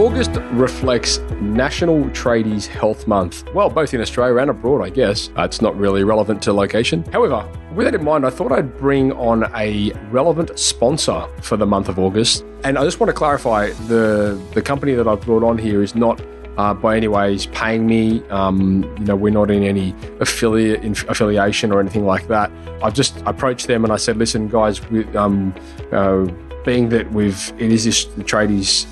August reflects National Tradies Health Month. Well, both in Australia and abroad, I guess. It's not really relevant to location. However, with that in mind, I thought I'd bring on a relevant sponsor for the month of August. And I just want to clarify, the company that I've brought on here is not by any ways paying me. We're not in any affiliation or anything like that. I've just approached them and I said, listen, guys, being that it is this tradies,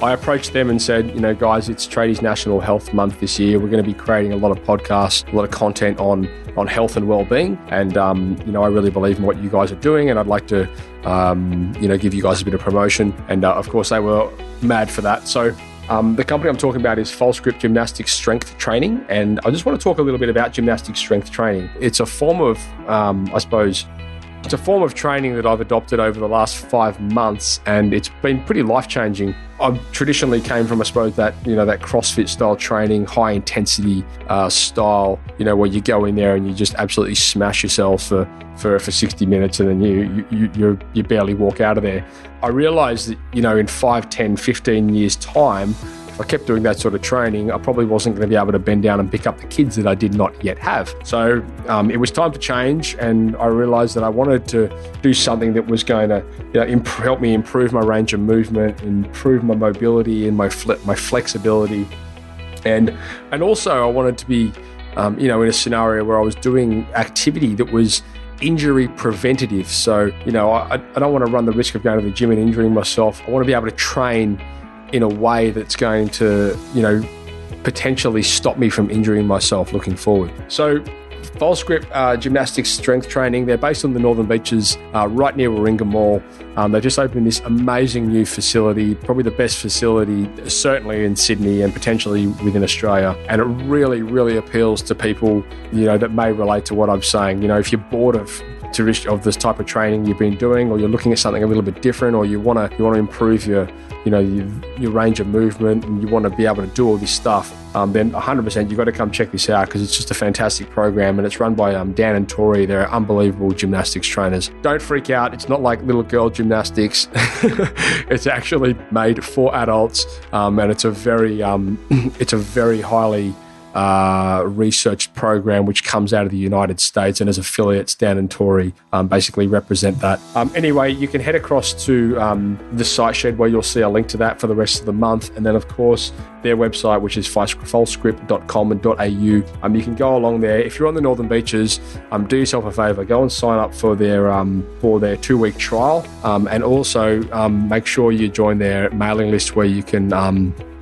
I approached them and said, guys, it's Tradies National Health Month this year. We're going to be creating a lot of podcasts, a lot of content on health and well-being. And, I really believe in what you guys are doing. And I'd like to, give you guys a bit of promotion. And, of course, they were mad for that. So the company I'm talking about is Grip Gymnastics Strength Training. And I just want to talk a little bit about gymnastic strength training. It's a form of, it's a form of training that I've adopted over the last 5 months, and it's been pretty life-changing. I traditionally came from, I suppose, that CrossFit style training, high intensity style, where you go in there and you just absolutely smash yourself for 60 minutes and then you barely walk out of there. I realized that, in 5, 10, 15 years time, if I kept doing that sort of training, I probably wasn't going to be able to bend down and pick up the kids that I did not yet have. So it was time to change, and I realized that I wanted to do something that was going to help me improve my range of movement, improve my mobility and my flexibility. And also I wanted to be, in a scenario where I was doing activity that was injury preventative. So, I don't want to run the risk of going to the gym and injuring myself. I want to be able to train in a way that's going to, potentially stop me from injuring myself looking forward. So Grip Gymnastics Strength Training, they're based on the Northern Beaches, right near Warringah Mall. They just opened this amazing new facility, probably the best facility, certainly in Sydney and potentially within Australia. And it really, really appeals to people, that may relate to what I'm saying. If you're bored of this type of training you've been doing, or you're looking at something a little bit different, or you want to improve your range of movement, and you want to be able to do all this stuff, then 100% you've got to come check this out, because it's just a fantastic program, and it's run by Dan and Tori. They're unbelievable gymnastics trainers. Don't freak out. It's not like little girl gymnastics. It's actually made for adults, and it's a very highly researched program which comes out of the United States, and as affiliates, Dan and Tori basically represent that. Anyway, you can head across to the site shed where you'll see a link to that for the rest of the month, and then of course their website, which is falscript.com.au. You can go along there. If you're on the Northern Beaches, do yourself a favour, go and sign up for their 2-week trial, and also make sure you join their mailing list where you can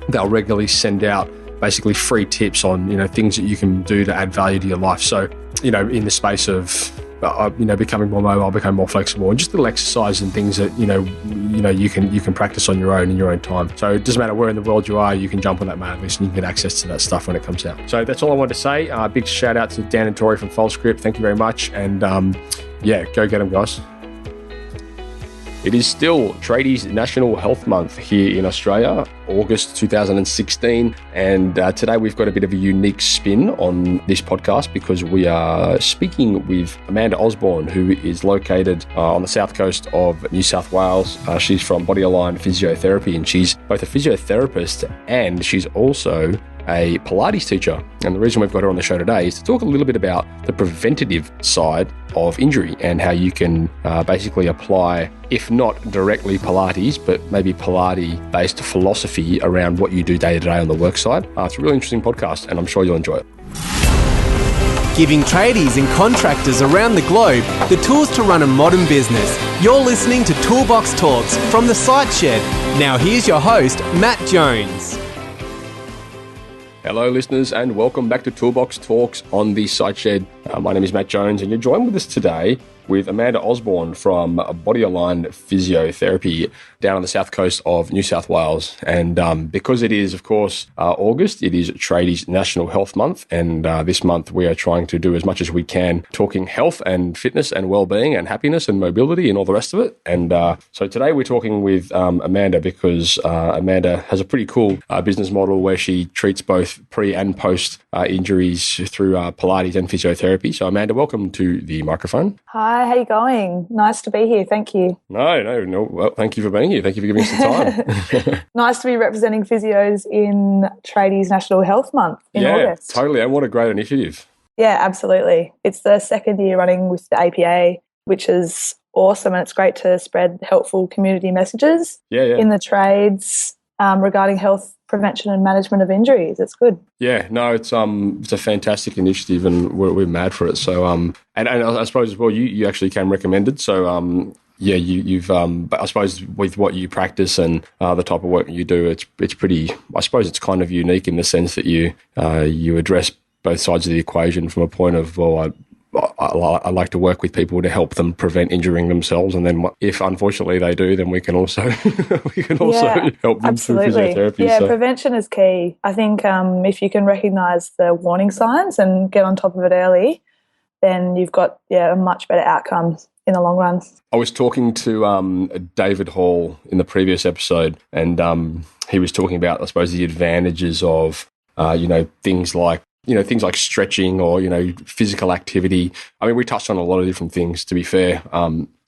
they'll regularly send out basically free tips on, things that you can do to add value to your life. So, in the space of, becoming more mobile, becoming more flexible, and just little exercise and things that, you can practice on your own in your own time. So it doesn't matter where in the world you are, you can jump on that mailing list and you can get access to that stuff when it comes out. So that's all I wanted to say. Big shout out to Dan and Tori from Falscript. Thank you very much. And go get them, guys. It is still Tradies National Health Month here in Australia, August 2016. And today we've got a bit of a unique spin on this podcast, because we are speaking with Amanda Osborne, who is located on the South Coast of New South Wales. She's from Body Aligned Physiotherapy, and she's both a physiotherapist and she's also a Pilates teacher. And the reason we've got her on the show today is to talk a little bit about the preventative side of injury and how you can basically apply, if not directly Pilates, but maybe Pilates-based philosophy around what you do day to day on the work side. It's a really interesting podcast, and I'm sure you'll enjoy it. Giving tradies and contractors around the globe the tools to run a modern business. You're listening to Toolbox Talks from the Site Shed. Now here's your host, Matt Jones. Hello listeners, and welcome back to Toolbox Talks on the Site Shed. My name is Matt Jones, and you're joined with us today with Amanda Osborne from Body Aligned Physiotherapy down on the south coast of New South Wales. And because it is, of course, August, it is Tradies National Health Month. And this month we are trying to do as much as we can talking health and fitness and well-being and happiness and mobility and all the rest of it. And so today we're talking with Amanda, because Amanda has a pretty cool business model where she treats both pre and post injuries through Pilates and physiotherapy. So Amanda, welcome to the microphone. Hi, Hi, how you going? Nice to be here. Thank you. No. Well, thank you for being here. Thank you for giving us the time. Nice to be representing physios in Tradies National Health Month in August. Totally. And what a great initiative. Yeah, absolutely. It's the second year running with the APA, which is awesome, and it's great to spread helpful community messages in the trades regarding health prevention and management of injuries. It's good. Yeah, no, it's a fantastic initiative, and we're mad for it. So and I suppose as well, you actually came recommended. So you've I suppose with what you practice and the type of work you do, it's pretty. I suppose it's kind of unique in the sense that you address both sides of the equation from a point of, well, I like to work with people to help them prevent injuring themselves, and then if unfortunately they do, then we can also help them through physiotherapy. Yeah, prevention is key. I think if you can recognise the warning signs and get on top of it early, then you've got a much better outcome in the long run. I was talking to David Hall in the previous episode, and he was talking about, I suppose, the advantages of things like stretching or, physical activity. I mean, we touched on a lot of different things, to be fair.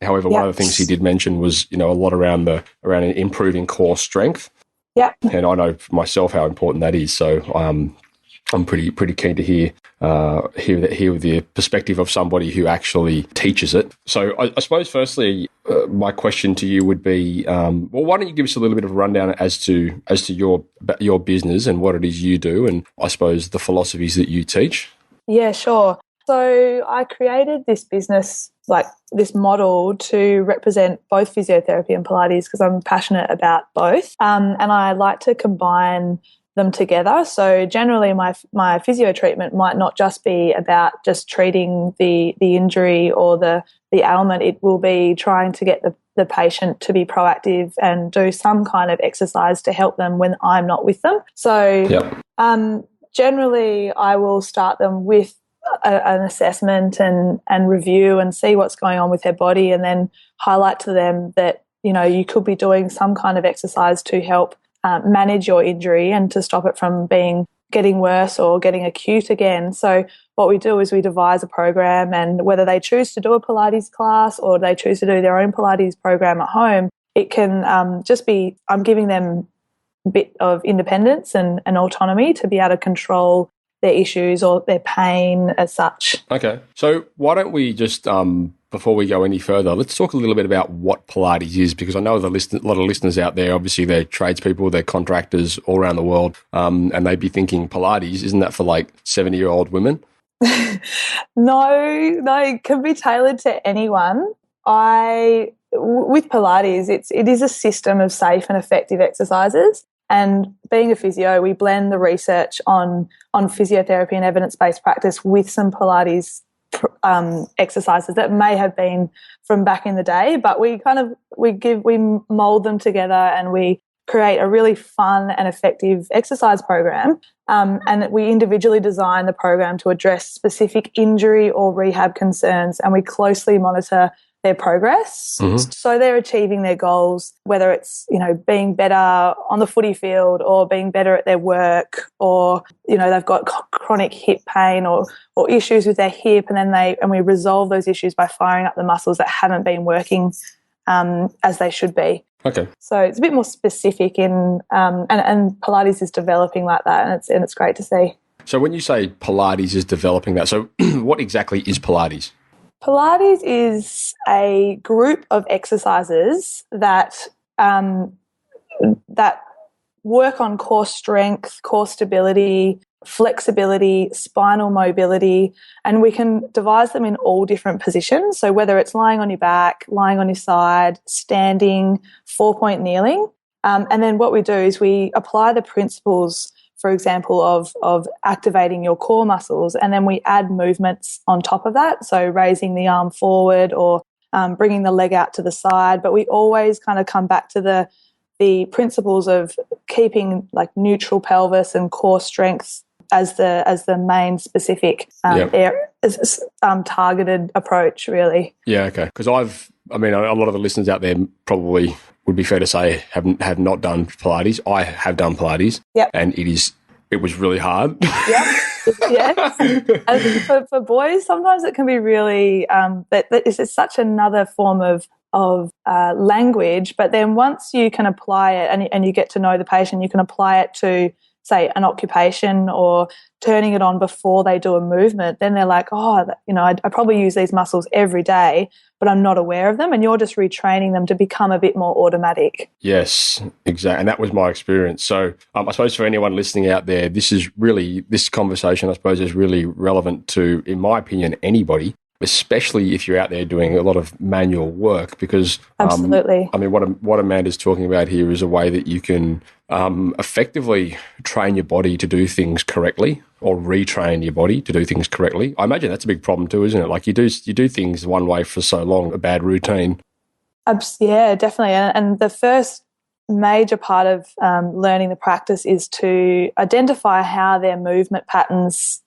However, one of the things he did mention was, a lot around improving core strength. Yeah. And I know myself how important that is. So I'm pretty keen to hear the perspective of somebody who actually teaches it. So I suppose, firstly, my question to you would be, why don't you give us a little bit of a rundown as to your business and what it is you do, and I suppose the philosophies that you teach? Yeah, sure. So I created this business, like this model, to represent both physiotherapy and Pilates because I'm passionate about both, and I like to combine them together. So generally my physio treatment might not just be about just treating the injury or the ailment. It will be trying to get the patient to be proactive and do some kind of exercise to help them when I'm not with them. So generally I will start them with an assessment and review and see what's going on with their body, and then highlight to them that, you could be doing some kind of exercise to help manage your injury and to stop it from getting worse or getting acute again. So what we do is we devise a program, and whether they choose to do a Pilates class or they choose to do their own Pilates program at home, it can just be, I'm giving them a bit of independence and autonomy to be able to control their issues or their pain as such. Okay. So why don't we just, before we go any further, let's talk a little bit about what Pilates is, because I know a lot of listeners out there, obviously they're tradespeople, they're contractors all around the world, and they'd be thinking, Pilates, isn't that for like 70-year-old women? No, it can be tailored to anyone. With Pilates, it is a system of safe and effective exercises. And being a physio, we blend the research on physiotherapy and evidence-based practice with some Pilates exercises that may have been from back in the day, but we mold them together and we create a really fun and effective exercise program. And we individually design the program to address specific injury or rehab concerns, and we closely monitor their progress. Mm-hmm. So they're achieving their goals, whether it's, being better on the footy field or being better at their work, or, they've got chronic hip pain or issues with their hip, and we resolve those issues by firing up the muscles that haven't been working as they should be. Okay. So it's a bit more specific and Pilates is developing like that, and it's great to see. So when you say Pilates is developing that, so what exactly is Pilates? Pilates is a group of exercises that work on core strength, core stability, flexibility, spinal mobility, and we can devise them in all different positions. So whether it's lying on your back, lying on your side, standing, 4-point kneeling, and then what we do is we apply the principles, for example, of activating your core muscles, and then we add movements on top of that, so raising the arm forward or bringing the leg out to the side. But we always kind of come back to the principles of keeping like neutral pelvis and core strength as the main specific targeted approach, really. Yeah, okay. Because a lot of the listeners out there probably would be fair to say have not done Pilates. I have done Pilates, yep. And it is it was really hard. Yeah. Yes. And for boys, sometimes it can be really it's such another form of language. But then once you can apply it and you get to know the patient, you can apply it to, say, an occupation or turning it on before they do a movement. Then they're like, oh, I probably use these muscles every day, but I'm not aware of them. And you're just retraining them to become a bit more automatic. Yes, exactly. And that was my experience. So I suppose for anyone listening out there, this conversation, I suppose, is really relevant to, in my opinion, anybody, especially if you're out there doing a lot of manual work, because absolutely. What Amanda's talking about here is a way that you can effectively train your body to do things correctly, or retrain your body to do things correctly. I imagine that's a big problem too, isn't it? Like you do things one way for so long, a bad routine. Yeah, definitely. And the first major part of learning the practice is to identify how their movement patterns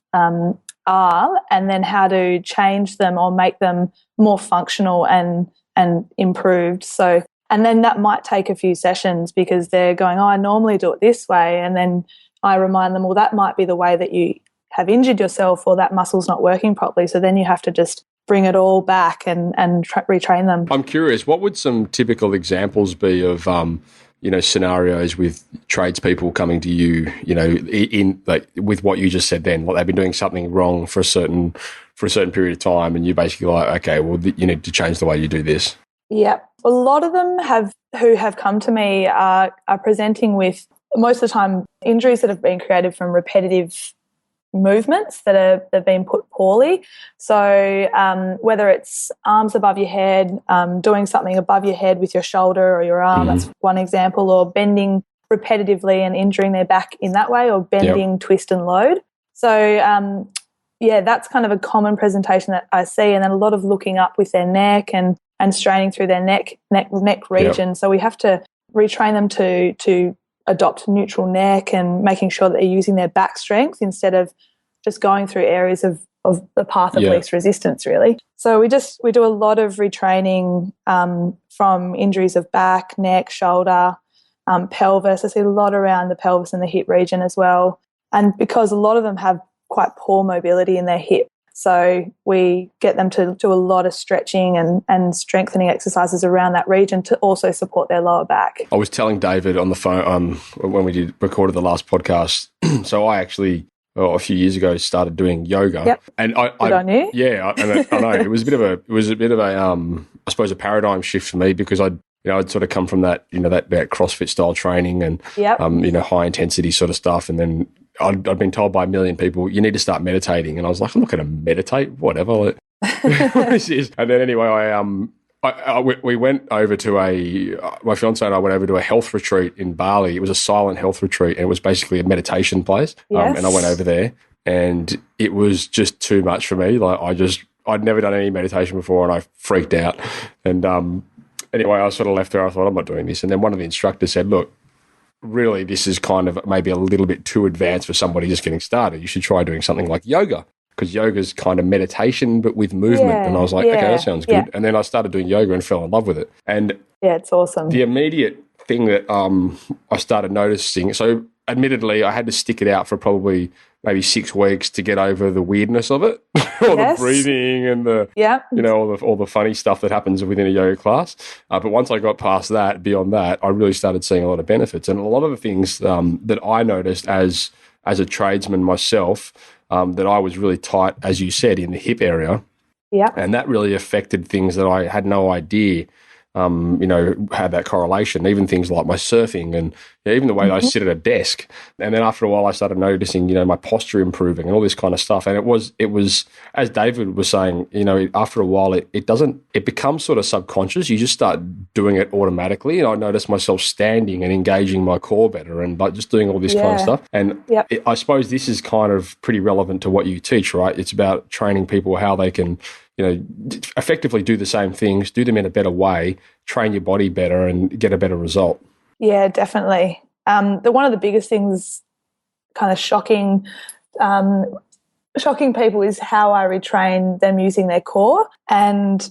are, and then how to change them or make them more functional and improved. So, and then that might take a few sessions because they're going, oh, I normally do it this way. And then I remind them, well, that might be the way that you have injured yourself, or that muscle's not working properly. So then you have to just bring it all back and retrain them. I'm curious, what would some typical examples be of scenarios with tradespeople coming to you, in like with what you just said then, like they've been doing something wrong for a certain period of time, and you're basically like, okay, well, you need to change the way you do this. Yeah. A lot of them who have come to me are presenting with, most of the time, injuries that have been created from repetitive movements that have been put poorly. So whether it's arms above your head, doing something above your head with your shoulder or your arm, that's one example, or bending repetitively and injuring their back in that way, or bending, twist and load. So that's kind of a common presentation that I see, and then a lot of looking up with their neck and straining through their neck region. Yep. So we have to retrain them to adopt neutral neck and making sure that they're using their back strength instead of just going through areas of the path of least resistance, really. So we do a lot of retraining from injuries of back, neck, shoulder, pelvis. I see a lot around the pelvis and the hip region as well. And because a lot of them have quite poor mobility in their hip, so we get them to do a lot of stretching and strengthening exercises around that region to also support their lower back. I was telling David on the phone when we recorded the last podcast, so I actually a few years ago started doing yoga. Yep. And Good on you. Yeah, I know. It was a bit of a I suppose a paradigm shift for me, because I'd sort of come from that, that CrossFit style training and high intensity sort of stuff, and then I'd been told by a million people, you need to start meditating. And I was like, I'm not going to meditate, whatever. This is. And then anyway, we went over to my fiance and I went over to a health retreat in Bali. It was a silent health retreat, and it was basically a meditation place. Yes. And I went over there, and it was just too much for me. Like I'd never done any meditation before, and I freaked out. And anyway, I sort of left there. I thought, I'm not doing this. And then one of the instructors said, look, really, this is kind of maybe a little bit too advanced for somebody just getting started. You should try doing something like yoga, because yoga's kind of meditation but with movement. Yeah, and I was like, okay, that sounds good. Yeah. And then I started doing yoga and fell in love with it. And yeah, it's awesome. The immediate thing that I started noticing, so admittedly I had to stick it out for probably maybe 6 weeks to get over the weirdness of it, all the breathing and all the funny stuff that happens within a yoga class. But once I got past that, beyond that, I really started seeing a lot of benefits. And a lot of the things that I noticed as a tradesman myself, that I was really tight, as you said, in the hip area. Yeah. And that really affected things that I had no idea had that correlation, even things like my surfing and even the way I sit at a desk. And then after a while I started noticing, my posture improving and all this kind of stuff. And it was, as David was saying, after a while it becomes sort of subconscious. You just start doing it automatically. And I noticed myself standing and engaging my core better and like just doing all this kind of stuff. And I suppose this is kind of pretty relevant to what you teach, right? It's about training people how they can effectively do the same things, do them in a better way, train your body better and get a better result. Yeah, definitely. One of the biggest things kind of shocking people is how I retrain them using their core. And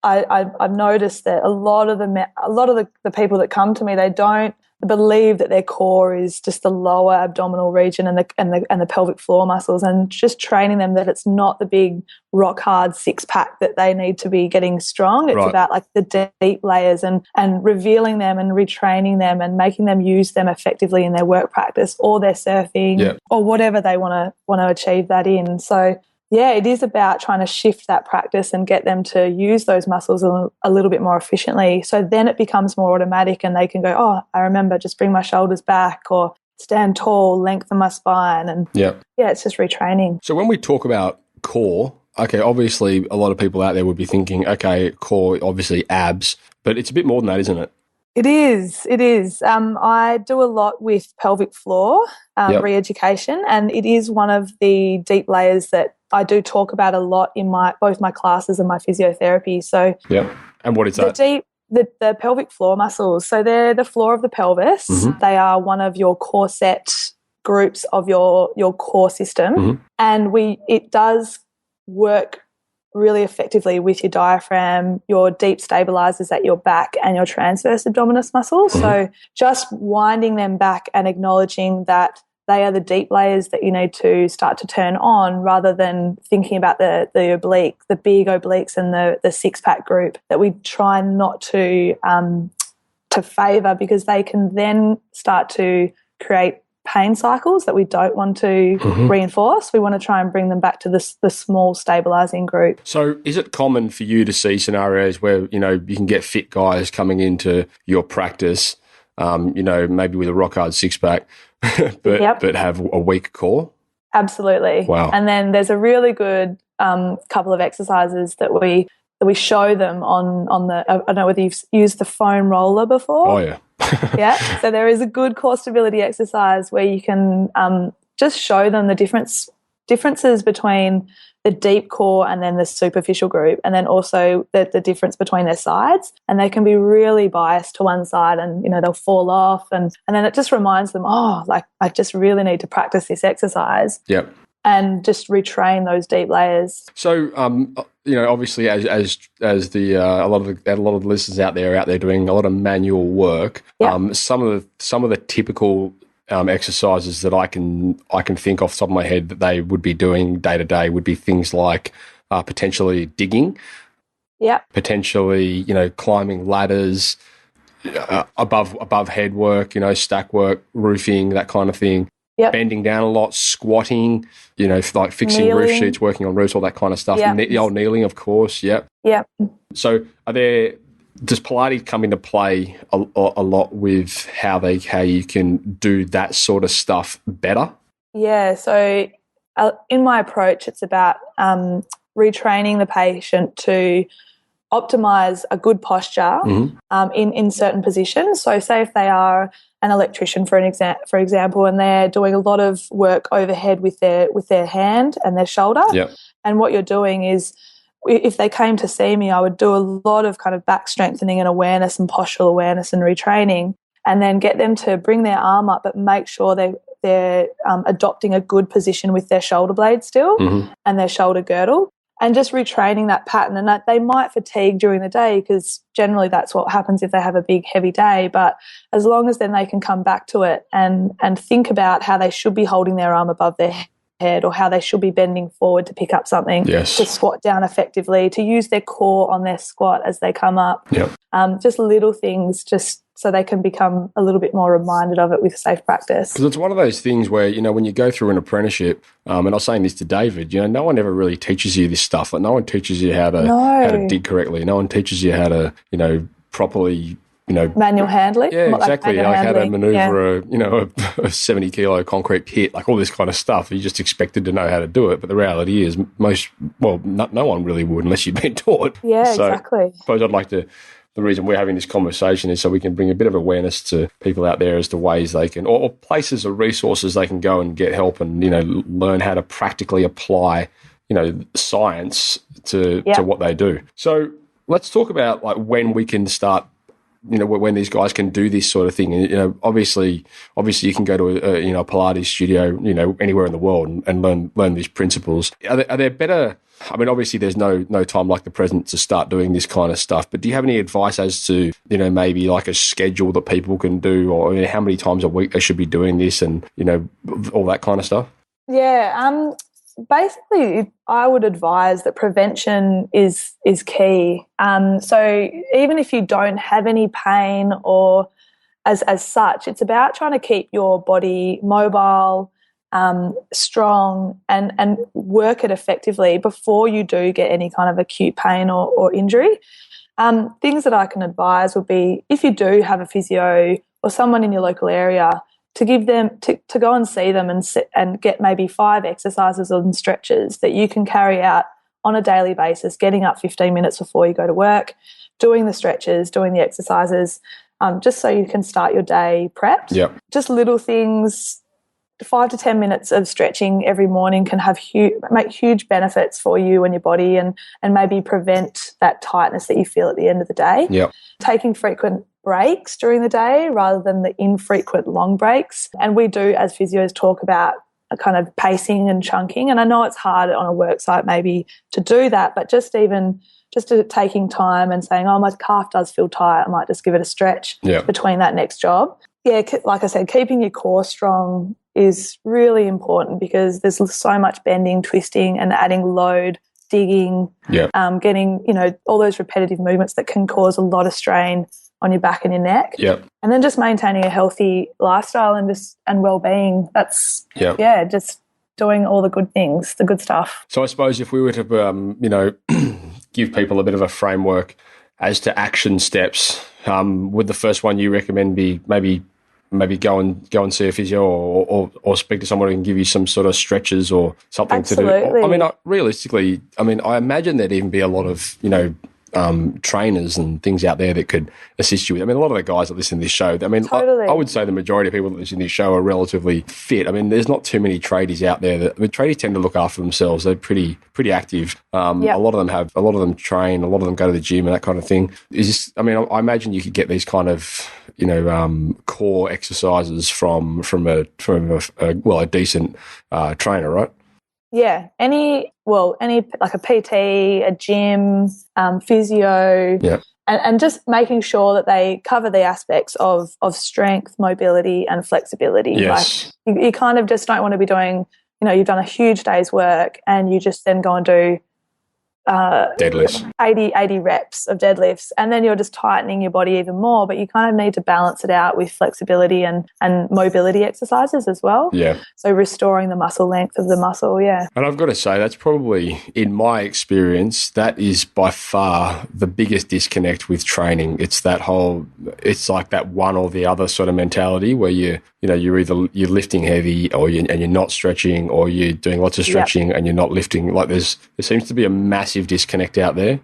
I've noticed that a lot of the people that come to me, they don't believe that their core is just the lower abdominal region and the pelvic floor muscles, and just training them that it's not the big rock hard six pack that they need to be getting strong. It's about like the deep layers and revealing them and retraining them and making them use them effectively in their work practice or their surfing or whatever they want to achieve that in. So yeah, it is about trying to shift that practice and get them to use those muscles a little bit more efficiently. So then it becomes more automatic and they can go, oh, I remember, just bring my shoulders back or stand tall, lengthen my spine. And it's just retraining. So when we talk about core, okay, obviously a lot of people out there would be thinking, okay, core, obviously abs, but it's a bit more than that, isn't it? It is. I do a lot with pelvic floor re-education, and it is one of the deep layers that I do talk about a lot in both my classes and my physiotherapy. So, and what is that? The pelvic floor muscles. So they're the floor of the pelvis. Mm-hmm. They are one of your core set groups of your core system, and it does work really effectively with your diaphragm, your deep stabilizers at your back, and your transverse abdominis muscles. So just winding them back and acknowledging that they are the deep layers that you need to start to turn on, rather than thinking about the oblique, the big obliques and the six-pack group that we try not to favour, because they can then start to create pain cycles that we don't want to reinforce. We want to try and bring them back to the small stabilising group. So is it common for you to see scenarios where, you can get fit guys coming into your practice, maybe with a rock hard six-pack, but have a weak core? Absolutely. Wow. And then there's a really good couple of exercises that we show them on the, I don't know whether you've used the foam roller before. Oh, yeah. Yeah. So there is a good core stability exercise where you can just show them the differences between the deep core and then the superficial group, and then also the difference between their sides. And they can be really biased to one side, and they'll fall off, and then it just reminds them, I just really need to practice this exercise. Yep. And just retrain those deep layers. So, obviously, as the a lot of the listeners out there doing a lot of manual work. Yep. Some of the typical exercises that I can think off the top of my head that they would be doing day to day would be things like potentially digging. Yeah. Potentially, climbing ladders, above head work, stack work, roofing, that kind of thing. Yep. Bending down a lot, squatting, like fixing kneeling. Roof sheets, working on roofs, all that kind of stuff. Yep. The old kneeling, of course. Yep. Yep. So does Pilates come into play a lot with how you can do that sort of stuff better? Yeah. So in my approach, it's about retraining the patient to optimize a good posture in certain positions. So say if they are an electrician, for example, and they're doing a lot of work overhead with their hand and their shoulder. Yep. And what you're doing is, if they came to see me, I would do a lot of kind of back strengthening and awareness and postural awareness and retraining, and then get them to bring their arm up, but make sure they're adopting a good position with their shoulder blade still and their shoulder girdle. And just retraining that pattern. And that they might fatigue during the day, because generally that's what happens if they have a big, heavy day. But as long as then they can come back to it and think about how they should be holding their arm above their head, or how they should be bending forward to pick up something, to squat down effectively, to use their core on their squat as they come up. Yep. Just little things, just so they can become a little bit more reminded of it with safe practice. Because it's one of those things where, when you go through an apprenticeship, and I was saying this to David, no one ever really teaches you this stuff. Like, no one teaches you how to dig correctly. No one teaches you how to, properly, manual handling. Yeah, exactly. Like how to maneuver a 70 kilo concrete pit, like all this kind of stuff. You're just expected to know how to do it. But the reality is no one really would unless you've been taught. Yeah, so exactly. I suppose the reason we're having this conversation is so we can bring a bit of awareness to people out there as to ways they can, or places or resources they can go and get help and, learn how to practically apply, science to what they do. So let's talk about like when we can start when these guys can do this sort of thing? And, obviously you can go to a Pilates studio, anywhere in the world and learn these principles. Are there better? I mean, obviously there's no time like the present to start doing this kind of stuff, but do you have any advice as to, maybe like a schedule that people can do, or how many times a week they should be doing this, and, all that kind of stuff? Yeah. Basically, I would advise that prevention is key. So even if you don't have any pain or as such, it's about trying to keep your body mobile, strong, and work it effectively before you do get any kind of acute pain or injury. Things that I can advise would be, if you do have a physio or someone in your local area, to give them to go and see them and get maybe 5 exercises and stretches that you can carry out on a daily basis, getting up 15 minutes before you go to work, doing the stretches, doing the exercises, just so you can start your day prepped. Yep. Just little things. 5 to 10 minutes of stretching every morning can make huge benefits for you and your body, and maybe prevent that tightness that you feel at the end of the day. Yep. Taking frequent breaks during the day rather than the infrequent long breaks. And we do, as physios, talk about a kind of pacing and chunking. And I know it's hard on a work site maybe to do that, but just taking time and saying, oh, my calf does feel tight, I might just give it a stretch between that next job. Yeah, like I said, keeping your core strong is really important, because there's so much bending, twisting, and adding load, digging, getting, all those repetitive movements that can cause a lot of strain on your back and your neck. Yep. And then just maintaining a healthy lifestyle and well-being. That's, just doing all the good things, the good stuff. So I suppose if we were to, give people a bit of a framework as to action steps, would the first one you recommend be maybe go and see a physio, or speak to someone who can give you some sort of stretches or something Absolutely. to do? I mean, realistically, I imagine there'd even be a lot of, trainers and things out there that could assist you with. I mean, a lot of the guys that listen to this show, Totally. I would say the majority of people that listen to this show are relatively fit. I mean, there's not too many tradies out there tradies tend to look after themselves. They're pretty active. A lot of them train, a lot of them go to the gym and that kind of thing. I imagine you could get these kind of, core exercises from a decent trainer, right? Yeah, any like a PT, a gym, physio, and just making sure that they cover the aspects of strength, mobility, and flexibility. Yes. Like you kind of just don't want to be doing, you've done a huge day's work and you just then go and do deadlifts, 80 reps of deadlifts, and then you're just tightening your body even more. But you kind of need to balance it out with flexibility and mobility exercises as well. Yeah. So restoring the muscle length of the muscle. Yeah. And I've got to say, that's probably, in my experience, that is by far the biggest disconnect with training. It's like that one or the other sort of mentality where you're either lifting heavy and you're not stretching, or you're doing lots of stretching and you're not lifting. Like there seems to be a massive disconnect out there.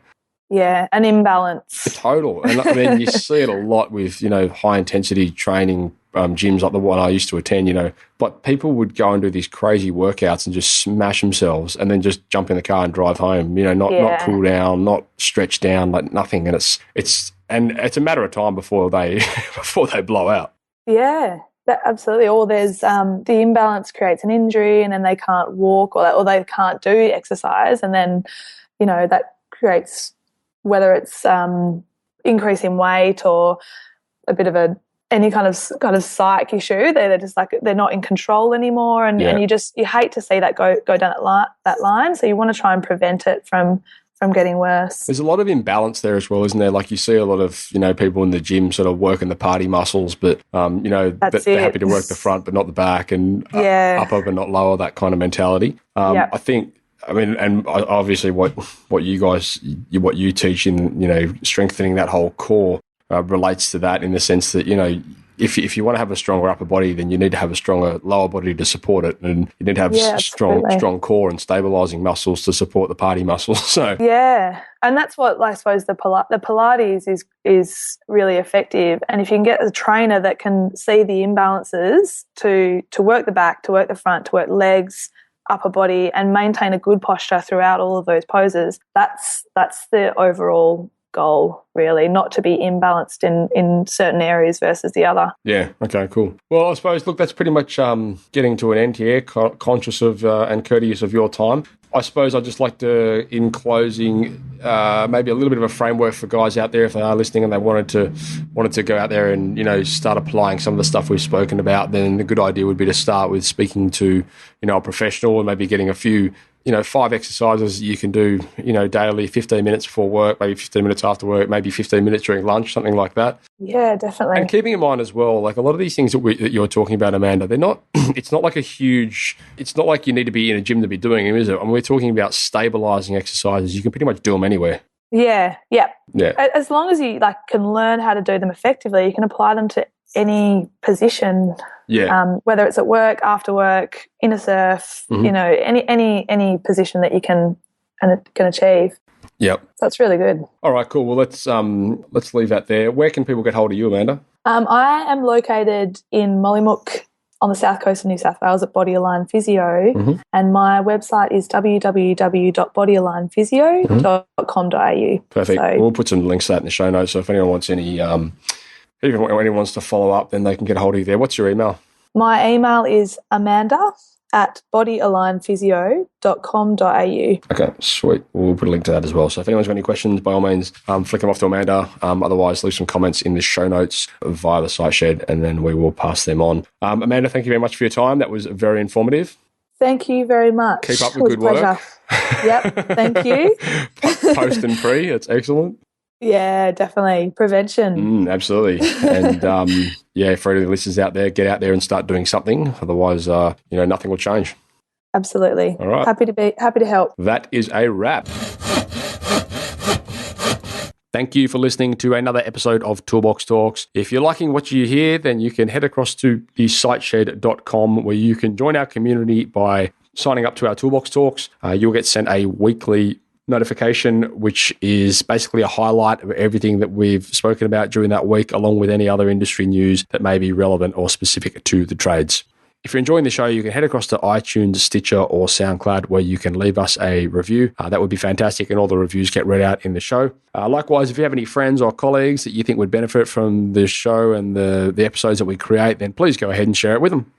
Yeah, an imbalance. Total. And I mean, you see it a lot with, high intensity training gyms like the one I used to attend, but people would go and do these crazy workouts and just smash themselves and then just jump in the car and drive home, not cool down, not stretch down, like nothing. And it's a matter of time before they blow out. Yeah. Absolutely. Or there's the imbalance creates an injury, and then they can't walk or they can't do exercise, and then that creates, whether it's increase in weight or a bit of any kind of psych issue. They're just like they're not in control anymore, and you hate to see that go down that line. So you want to try and prevent it from getting worse. There's a lot of imbalance there as well, isn't there? Like you see a lot of, people in the gym sort of working the party muscles, but, they're happy to work the front but not the back, and upper but not lower, that kind of mentality. I think, and obviously what you teach in, strengthening that whole core relates to that, in the sense that, if you want to have a stronger upper body, then you need to have a stronger lower body to support it, and you need to have strong core and stabilising muscles to support the party muscles. So and that's what I suppose the Pilates is really effective. And if you can get a trainer that can see the imbalances to work the back, to work the front, to work legs, upper body, and maintain a good posture throughout all of those poses, that's the overall goal, really, not to be imbalanced in certain areas versus the other. Yeah. Okay, cool. Well, I suppose, look, that's pretty much getting to an end here, conscious of and courteous of your time. I suppose I'd just like to, in closing, maybe a little bit of a framework for guys out there if they are listening and they wanted to go out there and, start applying some of the stuff we've spoken about. Then the good idea would be to start with speaking to, a professional and maybe getting a few 5 exercises you can do, daily, 15 minutes before work, maybe 15 minutes after work, maybe 15 minutes during lunch, something like that. Yeah, definitely. And keeping in mind as well, like a lot of these things that you're talking about, Amanda, they're not, it's not like it's not like you need to be in a gym to be doing them, is it? I mean, we're talking about stabilising exercises. You can pretty much do them anywhere. Yeah. As long as you can learn how to do them effectively, you can apply them to any position. Yeah. Whether it's at work, after work, in a surf, any position that you can achieve. Yep. That's really good. All right, cool. Well, let's leave that there. Where can people get hold of you, Amanda? I am located in Mollymook on the South Coast of New South Wales at Body Align Physio, and my website is www.bodyalignphysio.com.au. Perfect. So, we'll put some links to that in the show notes. So if anyone wants even anyone wants to follow up, then they can get hold of you there. What's your email? My email is amanda@bodyalignphysio.com.au. Okay, sweet. We'll put a link to that as well. So if anyone's got any questions, by all means, flick them off to Amanda. Otherwise, leave some comments in the show notes via the site shed, and then we will pass them on. Amanda, thank you very much for your time. That was very informative. Thank you very much. Keep up the good work. Yep, thank you. Post and pre, it's excellent. Yeah, definitely. Prevention. Absolutely. And for any of the listeners out there, get out there and start doing something. Otherwise, nothing will change. Absolutely. All right. Happy to help. That is a wrap. Thank you for listening to another episode of Toolbox Talks. If you're liking what you hear, then you can head across to the siteshed.com where you can join our community by signing up to our Toolbox Talks. You'll get sent a weekly notification, which is basically a highlight of everything that we've spoken about during that week, along with any other industry news that may be relevant or specific to the trades. If you're enjoying the show, you can head across to iTunes, Stitcher, or SoundCloud, where you can leave us a review. That would be fantastic, and all the reviews get read out in the show. Likewise, if you have any friends or colleagues that you think would benefit from the show and the episodes that we create, then please go ahead and share it with them.